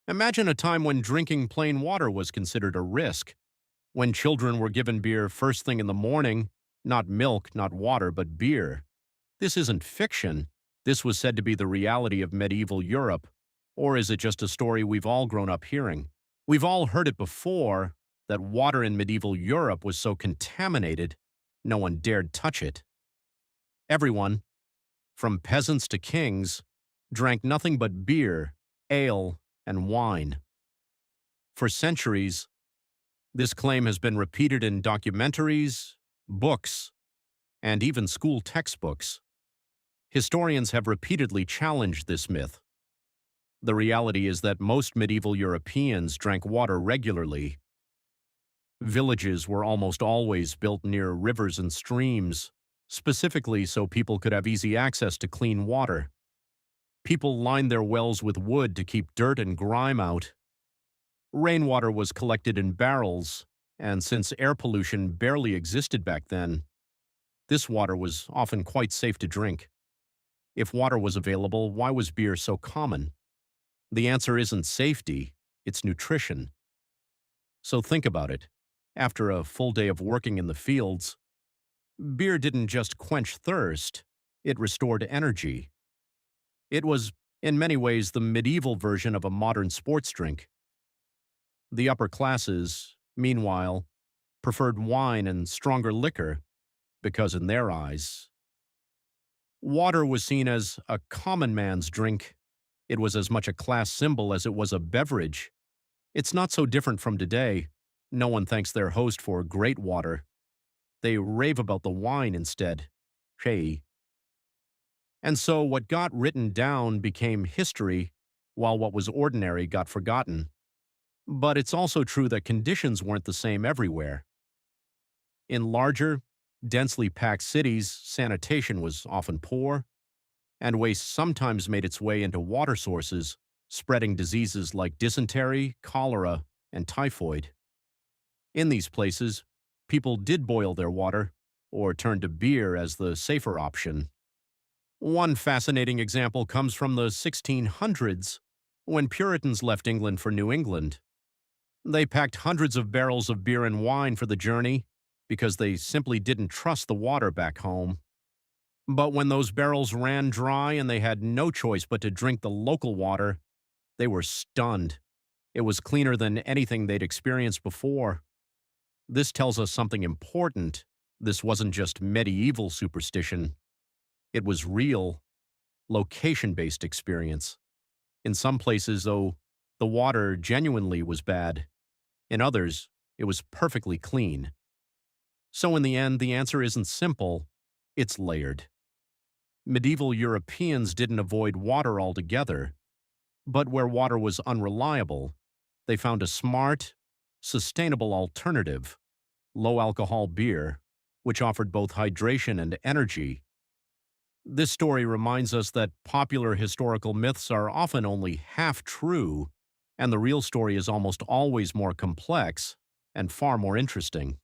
Imagine a time when drinking plain water was considered a risk, when children were given beer first thing in the morning, not milk, not water, but beer. This isn't fiction. This was said to be the reality of medieval Europe. Or is it just a story we've all grown up hearing? We've all heard it before that water in medieval Europe was so contaminated, no one dared touch it. Everyone, from peasants to kings, drank nothing but beer, ale, and wine. For centuries, this claim has been repeated in documentaries, books, and even school textbooks. Historians have repeatedly challenged this myth. The reality is that most medieval Europeans drank water regularly. Villages were almost always built near rivers and streams, specifically so people could have easy access to clean water. People lined their wells with wood to keep dirt and grime out. Rainwater was collected in barrels, and since air pollution barely existed back then, this water was often quite safe to drink. If water was available, why was beer so common? The answer isn't safety, it's nutrition. So think about it. After a full day of working in the fields, beer didn't just quench thirst, it restored energy. It was, in many ways, the medieval version of a modern sports drink. The upper classes, meanwhile, preferred wine and stronger liquor because, in their eyes, water was seen as a common man's drink. It was as much a class symbol as it was a beverage. It's not so different from today. No one thanks their host for great water. They rave about the wine instead. Hey. And so what got written down became history, while what was ordinary got forgotten. But it's also true that conditions weren't the same everywhere. In larger, densely packed cities, sanitation was often poor, and waste sometimes made its way into water sources, spreading diseases like dysentery, cholera, and typhoid. In these places, people did boil their water, or turned to beer as the safer option. One fascinating example comes from the 1600s, when Puritans left England for New England. They packed hundreds of barrels of beer and wine for the journey because they simply didn't trust the water back home. But when those barrels ran dry and they had no choice but to drink the local water, they were stunned. It was cleaner than anything they'd experienced before. This tells us something important. This wasn't just medieval superstition. It was real, location-based experience. In some places, though, the water genuinely was bad. In others, it was perfectly clean. So in the end, the answer isn't simple, it's layered. Medieval Europeans didn't avoid water altogether, but where water was unreliable, they found a smart, sustainable alternative, low-alcohol beer, which offered both hydration and energy. This story reminds us that popular historical myths are often only half true, and the real story is almost always more complex and far more interesting.